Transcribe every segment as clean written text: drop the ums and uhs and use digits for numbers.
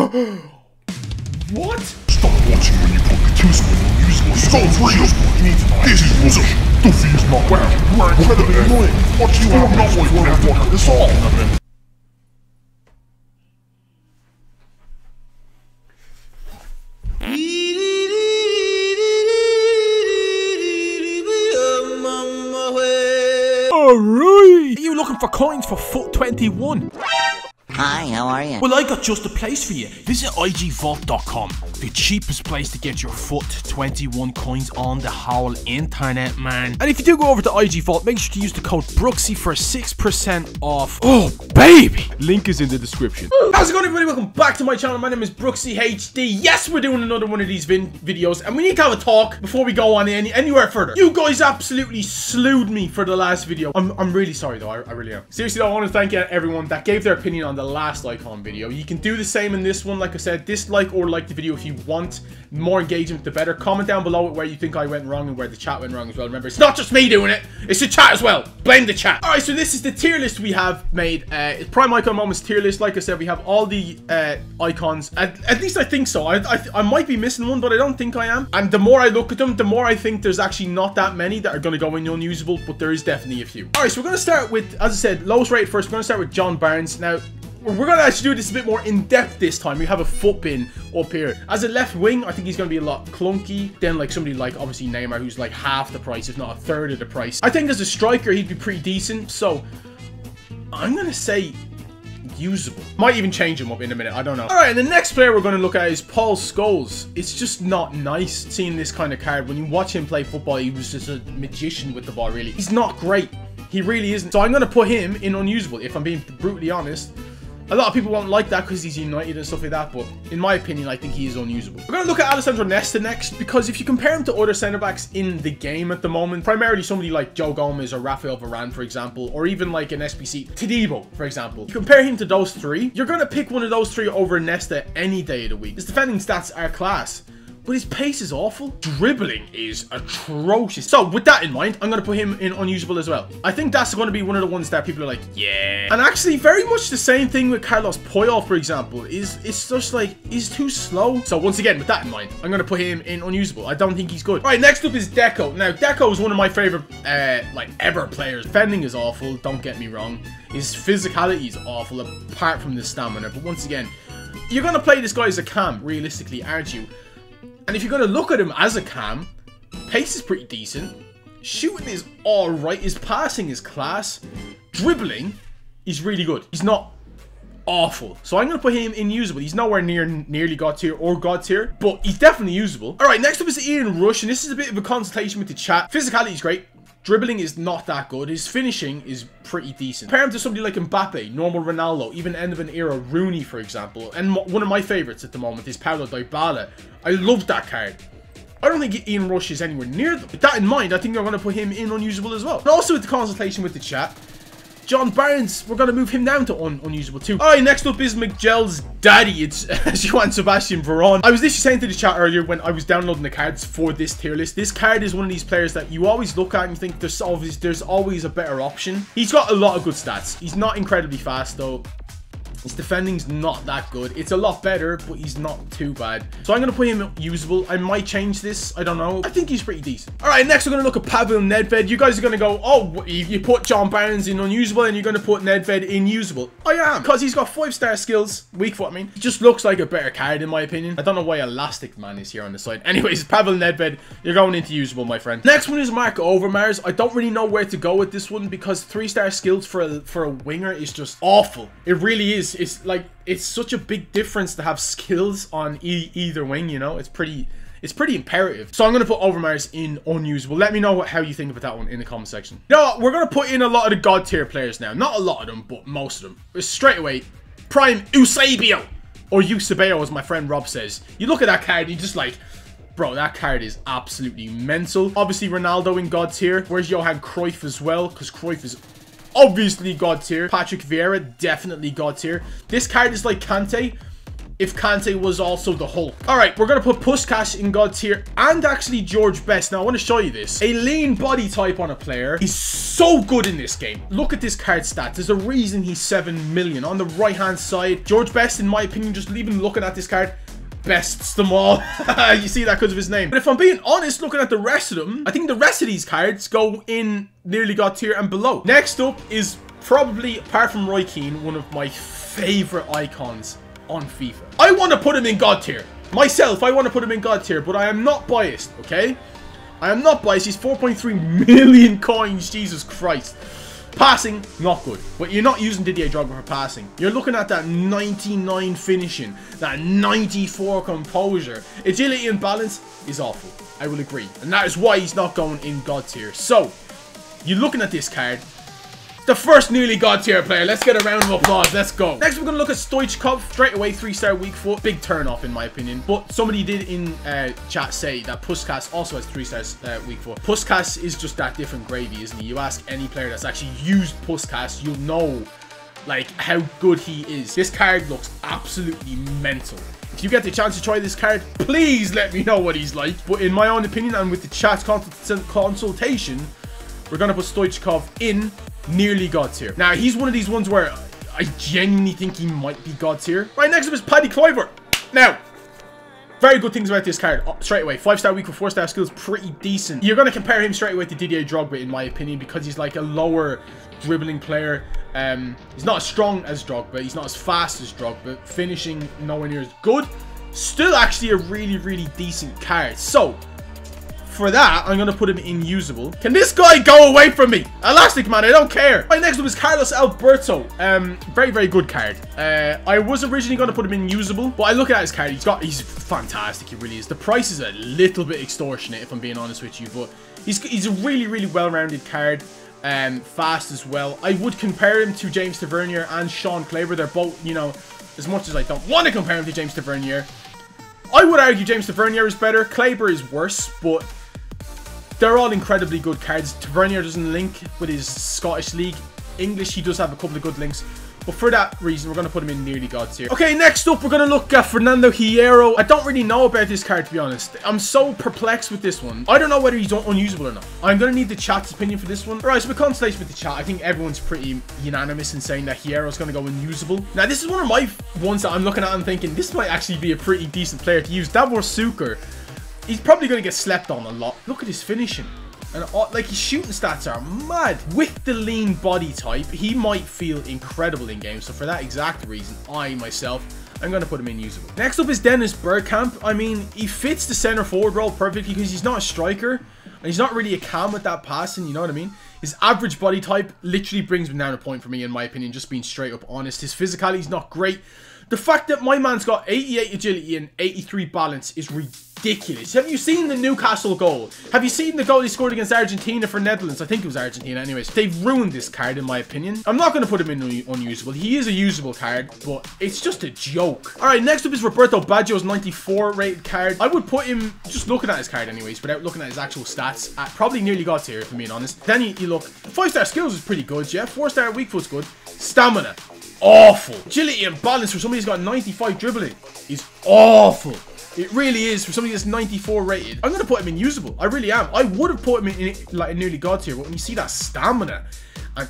What? Stop watching when you put the two screen on usable. Stop real. This is rubbish. Duffy is not well. You are incredibly annoying. What you are not like Networker is all. Alright! Are you looking for coins for Foot 21? Hi, how are you? Well, I got just the place for you. Visit igvault.com, the cheapest place to get your Foot 21 coins on the whole internet, man. And if you do go over to IG Vault, make sure to use the code Brooksy for 6% off. Oh, baby! Link is in the description. How's it going, everybody? Welcome back to my channel. My name is Brooksy HD. Yes, we're doing another one of these videos, and we need to have a talk before we go on anywhere further. You guys absolutely slewed me for the last video. I'm really sorry, though. I really am. Seriously, though, I want to thank everyone that gave their opinion on the last icon video. You can do the same in this one. Like I said, dislike or like the video if you want. More engagement, the better. Comment down below where you think I went wrong and where the chat went wrong as well. Remember, it's not just me doing it, it's the chat as well. Blame the chat. Alright, so this is the tier list we have made. It's Prime Icon Moments tier list. Like I said, we have all the icons. At least I think so. I might be missing one, but I don't think I am. And the more I look at them, the more I think there's actually not that many that are going to go in unusable, but there is definitely a few. Alright, so we're going to start with, as I said, lowest rated first. We're going to start with John Barnes. Now, we're going to actually do this a bit more in-depth this time. We have a foot bin up here. As a left wing, I think he's going to be a lot clunky than like somebody like obviously Neymar, who's like half the price, if not a third of the price. I think as a striker, he'd be pretty decent. So I'm going to say usable. Might even change him up in a minute. I don't know. All right, and the next player we're going to look at is Paul Scholes. It's just not nice seeing this kind of card. When you watch him play football, he was just a magician with the ball, really. He's not great. He really isn't. So I'm going to put him in unusable, if I'm being brutally honest. A lot of people won't like that because he's United and stuff like that, but in my opinion, I think he is unusable. We're going to look at Alessandro Nesta next, because if you compare him to other centre-backs in the game at the moment, primarily somebody like Joe Gomez or Rafael Varane, for example, or even like an SBC, Todibo, for example. You compare him to those three, you're going to pick one of those three over Nesta any day of the week. His defending stats are class, but his pace is awful. Dribbling is atrocious. So with that in mind, I'm going to put him in unusable as well. I think that's going to be one of the ones that people are like, yeah. And actually very much the same thing with Carlos Puyol, for example. It's just like, he's too slow. So once again, with that in mind, I'm going to put him in unusable. I don't think he's good. All right, next up is Deco. Now, Deco is one of my favorite, like, ever players. Defending is awful, don't get me wrong. His physicality is awful, apart from the stamina. But once again, you're going to play this guy as a cam, realistically, aren't you? And if you're going to look at him as a cam, pace is pretty decent. Shooting is alright. His passing is class. Dribbling is really good. He's not awful. So I'm going to put him in usable. He's nowhere nearly God tier or God tier, but he's definitely usable. Alright, next up is Ian Rush, and this is a bit of a consultation with the chat. Physicality is great. Dribbling is not that good. His finishing is pretty decent. Compare him to somebody like Mbappe, normal Ronaldo, even end of an era Rooney, for example. And one of my favorites at the moment is Paulo Dybala. I love that card. I don't think Ian Rush is anywhere near them. With that in mind, I think I'm going to put him in unusable as well. And also with the consultation with the chat, John Barnes, we're going to move him down to unusable too. Alright, next up is McGell's daddy. It's Joan Sebastian Veron. I was literally saying to the chat earlier when I was downloading the cards for this tier list. This card is one of these players that you always look at and you think there's always a better option. He's got a lot of good stats. He's not incredibly fast though. His defending's not that good. It's a lot better, but he's not too bad. So I'm going to put him usable. I might change this. I don't know. I think he's pretty decent. All right, next we're going to look at Pavel Nedved. You guys are going to go, oh, you put John Barnes in unusable and you're going to put Nedved in usable. I am, because he's got 5-star skills. Weak foot, I mean. He just looks like a better card in my opinion. I don't know why Elastic Man is here on the side. Anyways, Pavel Nedved, you're going into usable, my friend. Next one is Mark Overmars. I don't really know where to go with this one because 3-star skills for a winger is just awful. It really is. It's like, it's such a big difference to have skills on either wing, you know. It's pretty imperative. So I'm going to put Overmars in unusable. Let me know how you think about that one in the comment section. You know what? We're going to put in a lot of the God tier players now. Not a lot of them, but most of them. Straight away, Prime Eusebio, or Eusebio as my friend Rob says. You look at that card and you're just like, bro, that card is absolutely mental. Obviously, Ronaldo in God tier. Where's Johan Cruyff as well? Because Cruyff is obviously God tier. Patrick Vieira, definitely God tier. This card is like Kante, if Kante was also the Hulk. Alright, we're going to put Puskás in God tier and actually George Best. Now, I want to show you this. A lean body type on a player is so good in this game. Look at this card stats. There's a reason he's 7 million. On the right-hand side, George Best, in my opinion, just even looking at this card, bests them all. You see that because of his name. But if I'm being honest, looking at the rest of them, I think the rest of these cards go in nearly God tier and below. Next up is probably, apart from Roy Keane, one of my favorite icons on FIFA. I want to put him in God tier. Myself, I want to put him in God tier, but I am not biased, okay? I am not biased. He's 4.3 million coins. Jesus Christ. Passing, not good. But you're not using Didier Drogba for passing. You're looking at that 99 finishing, that 94 composure. Agility and balance is awful. I will agree. And that is why he's not going in God tier. So, you're looking at this card. The first nearly God tier player. Let's get a round of applause. Let's go. Next, we're going to look at Stoichkov. Straight away, 3-star weak foot. Big turn off, in my opinion. But somebody did in chat say that Puskás also has 3 stars weak foot. Puskás is just that different gravy, isn't he? You ask any player that's actually used Puskás, you'll know like how good he is. This card looks absolutely mental. If you get the chance to try this card, please let me know what he's like. But in my own opinion, and with the chat consultation, we're going to put Stoichkov in nearly God tier. Now, he's one of these ones where I genuinely think he might be God tier. Right, next up is Paddy Kluivert. Now, very good things about this card. Straight away, 5-star weak with 4-star skills, pretty decent. You're going to compare him straight away to Didier Drogba, in my opinion, because he's like a lower dribbling player. He's not as strong as Drogba. He's not as fast as Drogba. Finishing nowhere near as good. Still actually a really, really decent card. So, for that, I'm going to put him in usable. Can this guy go away from me? Elastic Man, I don't care. Right, next up is Carlos Alberto. Very, very good card. I was originally going to put him in usable, but I look at his card. He's fantastic. He really is. The price is a little bit extortionate, if I'm being honest with you, but he's a really, really well-rounded card. Fast as well. I would compare him to James Tavernier and Sean Kleber. They're both, you know, as much as I don't want to compare him to James Tavernier, I would argue James Tavernier is better. Kleber is worse, but they're all incredibly good cards. Tavernier doesn't link with his Scottish League. English, he does have a couple of good links. But for that reason, we're going to put him in nearly God tier. Okay, next up, we're going to look at Fernando Hierro. I don't really know about this card, to be honest. I'm so perplexed with this one. I don't know whether he's unusable or not. I'm going to need the chat's opinion for this one. Alright, so we consultation with the chat. I think everyone's pretty unanimous in saying that Hierro's going to go unusable. Now, this is one of my ones that I'm looking at and thinking, this might actually be a pretty decent player to use. Davor Suker. He's probably going to get slept on a lot. Look at his finishing. And like, his shooting stats are mad. With the lean body type, he might feel incredible in game. So for that exact reason, I myself, I'm going to put him in usable. Next up is Dennis Bergkamp. I mean, he fits the center forward role perfectly because he's not a striker. And he's not really a cam with that passing, you know what I mean? His average body type literally brings him down a point for me, in my opinion, just being straight up honest. His physicality is not great. The fact that my man's got 88 agility and 83 balance is ridiculous. Have you seen the Newcastle goal? Have you seen the goal he scored against Argentina for Netherlands? I think it was Argentina anyways. They've ruined this card, in my opinion. I'm not going to put him in unusable. He is a usable card, but it's just a joke. Alright, next up is Roberto Baggio's 94 rated card. I would put him, just looking at his card anyways, without looking at his actual stats, at probably nearly God tier, if I'm being honest. Then you look, 5-star skills is pretty good, yeah. 4-star weak foot's good. Stamina, awful. Agility and balance for somebody who's got 95 dribbling is awful. It really is for somebody that's 94 rated. I'm going to put him in usable. I really am. I would have put him in like a nearly God tier, but when you see that stamina and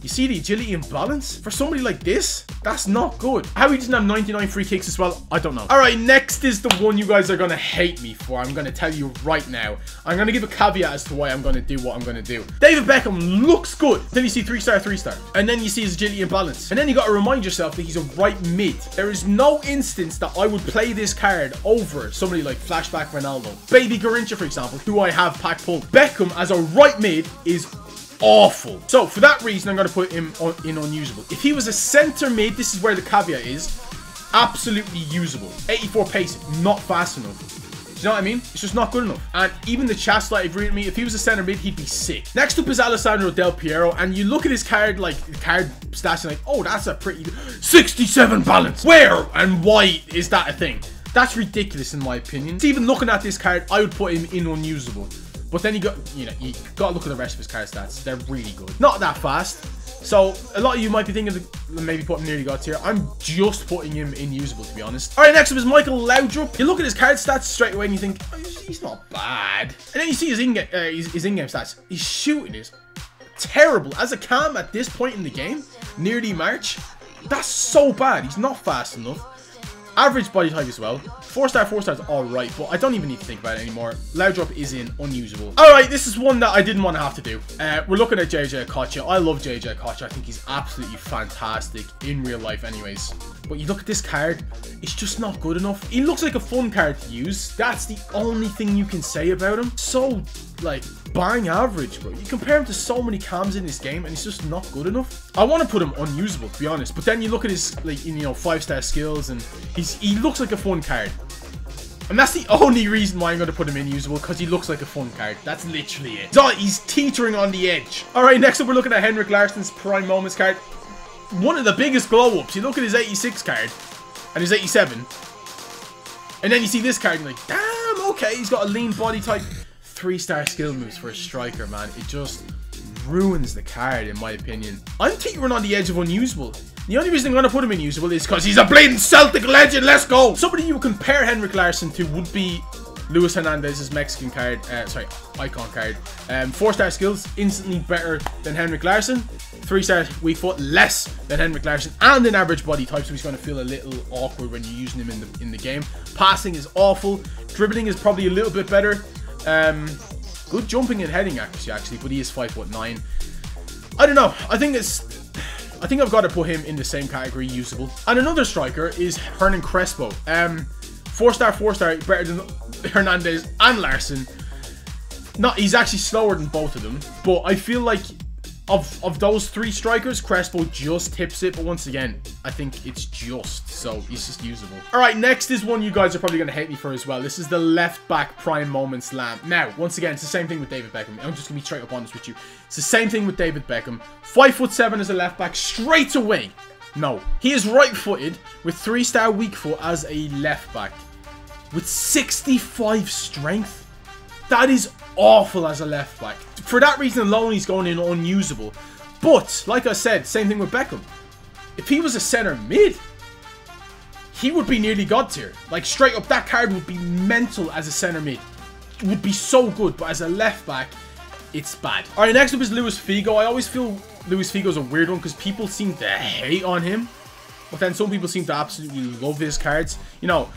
you see the agility and balance for somebody like this, that's not good. How he doesn't have 99 free kicks as well, I don't know. All right, next is the one you guys are going to hate me for. I'm going to tell you right now. I'm going to give a caveat as to why I'm going to do what I'm going to do. David Beckham looks good. Then you see 3-star, 3-star. And then you see his agility and balance. And then you got to remind yourself that he's a right mid. There is no instance that I would play this card over somebody like Flashback Ronaldo. Baby Garrincha, for example, who I have pack pulled. Beckham as a right mid is awful. So for that reason, I'm going to put him in unusable. If he was a center mid, this is where the caveat is, absolutely usable. 84 pace, not fast enough. Do you know what I mean? It's just not good enough. And even the chat slide agreed with me, if he was a center mid, he'd be sick. Next up is Alessandro Del Piero, and you look at his card, like card stats, and like, oh, that's a pretty good 67 balance. Where and why is that a thing? That's ridiculous in my opinion. It's even looking at this card, I would put him in unusable. But then you got to look at the rest of his card stats. They're really good. Not that fast. So a lot of you might be thinking of maybe putting nearly God tier. I'm just putting him in usable, to be honest. All right, next up is Michael Laudrup. You look at his card stats straight away and you think, oh, he's not bad. And then you see his in-game stats. His shooting is terrible. As a cam at this point in the game, nearly March, that's so bad. He's not fast enough. Average body type as well. 4-star, 4-star is alright, but I don't even need to think about it anymore. Laudrup is in unusable. Alright, this is one that I didn't want to have to do. We're looking at JJ Okocha. I love JJ Okocha. I think he's absolutely fantastic in real life anyways. But you look at this card, it's just not good enough. He looks like a fun card to use. That's the only thing you can say about him. So, like, bang average, bro. You compare him to so many cams in this game and it's just not good enough. I want to put him unusable, to be honest. But then you look at his, like, you know, 5-star skills and he looks like a fun card. And that's the only reason why I'm going to put him in usable, because he looks like a fun card. That's literally it. So he's teetering on the edge. Alright, next up we're looking at Henrik Larsson's Prime Moments card. One of the biggest glow-ups. You look at his 86 card and his 87. And then you see this card and you're like, damn, okay, he's got a lean body type. 3-star skill moves for a striker, man. It just ruins the card, in my opinion. I'm teetering on the edge of unusable. The only reason I'm going to put him in usable is because he's a bleeding Celtic legend. Let's go. Somebody you would compare Henrik Larsson to would be Luis Hernandez's Mexican card, icon card. 4-star skills, instantly better than Henrik Larsson. 3-star weak foot, less than Henrik Larsson, and an average body type, so he's going to feel a little awkward when you're using him in the game. Passing is awful. Dribbling is probably a little bit better. Good jumping and heading accuracy actually, but he is 5'9". I don't know. I think I've got to put him in the same category, usable. And another striker is Hernan Crespo. 4-star, 4-star, better than Hernandez and Larsson. He's actually slower than both of them, but I feel like of those 3 strikers, Crespo just tips it. But once again, I think it's just, so he's just usable. All right, next is one you guys are probably going to hate me for as well. This is the left back Prime Moments Lamb. Now, once again, it's the same thing with David Beckham. I'm just going to be straight up honest with you. It's the same thing with David Beckham. 5'7" as a left back straight away. No, he is right-footed with 3-star weak foot as a left back with 65 strength. That is awful as a left back. For that reason alone, he's going in unusable. But, like I said, same thing with Beckham. If he was a center mid, he would be nearly God tier. Like, straight up, that card would be mental as a center mid. It would be so good, but as a left back, it's bad. Alright, next up is Luis Figo. I always feel Luis Figo's a weird one because people seem to hate on him. But then some people seem to absolutely love his cards. You know,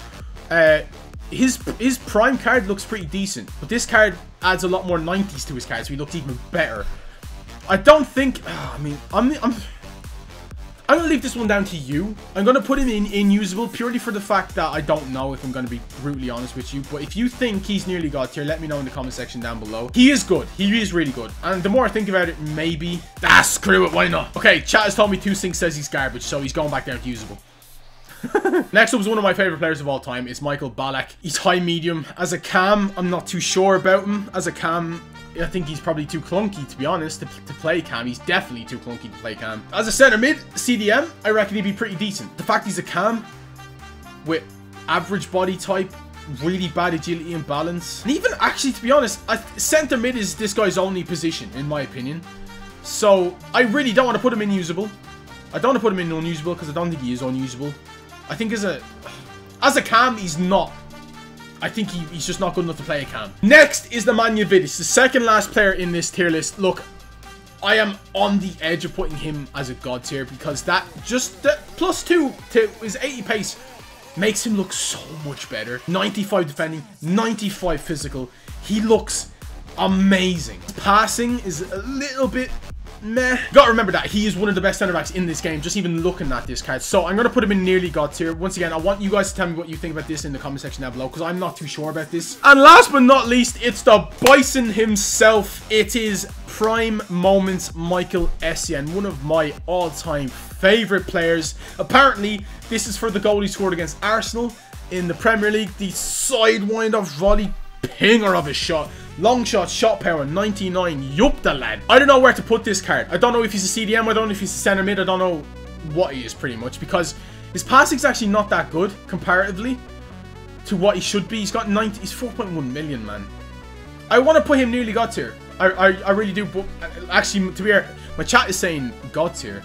his prime card looks pretty decent, but this card adds a lot more 90s to his card, so he looks even better. I don't think, I mean, I'm gonna leave this one down to you. I'm gonna put him in usable purely for the fact that I don't know, if I'm gonna be brutally honest with you. But if you think he's nearly God tier, let me know in the comment section down below. He is good. He is really good. And the more I think about it, maybe. Screw it, why not? Okay, chat has told me 2Sync says he's garbage, so he's going back down to usable. Next up is one of my favorite players of all time. It's Michael Ballack. He's high medium. As a cam, I'm not too sure about him. As a cam, I think he's probably too clunky, to be honest, to play cam. He's definitely too clunky to play cam. As a center mid, CDM, I reckon he'd be pretty decent. The fact he's a cam with average body type, really bad agility and balance, and even actually, to be honest, center mid is this guy's only position, in my opinion. So I really don't want to put him in usable. I don't want to put him in unusable because I don't think he is unusable. I think as a cam, he's not. I think he's just not good enough to play a cam. Next is the Nemanja Vidic, the second last player in this tier list. Look, I am on the edge of putting him as a God tier because that +2 to his 80 pace makes him look so much better. 95 defending, 95 physical. He looks amazing. His passing is a little bit meh. Gotta remember that he is one of the best center backs in this game, just even looking at this card. So I'm gonna put him in nearly God tier. Once again, I want you guys to tell me what you think about this in the comment section down below, because I'm not too sure about this. And last but not least, it's the Bison himself. It is Prime Moments Michael Essien, one of my all-time favorite players. Apparently, this is for the goal he scored against Arsenal in the Premier League. The sidewinder volley pinger of a shot. Long shot, shot power, 99. Yup, the lad. I don't know where to put this card. I don't know if he's a CDM. I don't know if he's a center mid. I don't know what he is, pretty much, because his passing's actually not that good comparatively to what he should be. He's got 90. He's 4.1 million, man. I want to put him nearly God tier. I really do. But actually, to be fair, my chat is saying God tier.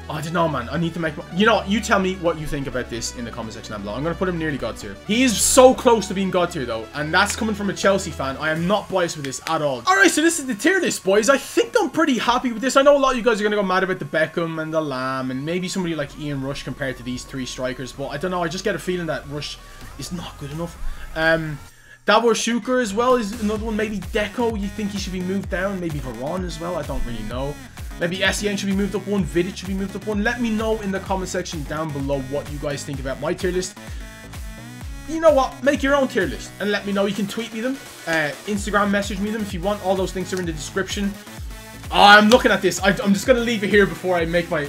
I don't know, man. I need to make... You know, you tell me what you think about this in the comment section down below. I'm going to put him nearly God tier. He is so close to being God tier, though. And that's coming from a Chelsea fan. I am not biased with this at all. Alright, so this is the tier list, boys. I think I'm pretty happy with this. I know a lot of you guys are going to go mad about the Beckham and the Lamb. And maybe somebody like Ian Rush compared to these 3 strikers. But I don't know. I just get a feeling that Rush is not good enough. Davor Šuker as well is another one. Maybe Deco, you think he should be moved down. Maybe Varane as well. I don't really know. Maybe SEN should be moved up 1. Vidic should be moved up 1. Let me know in the comment section down below what you guys think about my tier list. You know what? Make your own tier list and let me know. You can tweet me them. Instagram message me them if you want. All those links are in the description. I'm looking at this. I'm just going to leave it here before I make my...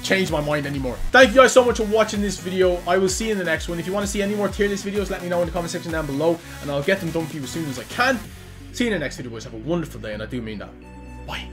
change my mind anymore. Thank you guys so much for watching this video. I will see you in the next one. If you want to see any more tier list videos, let me know in the comment section down below and I'll get them done for you as soon as I can. See you in the next video, boys. Have a wonderful day, and I do mean that. Bye.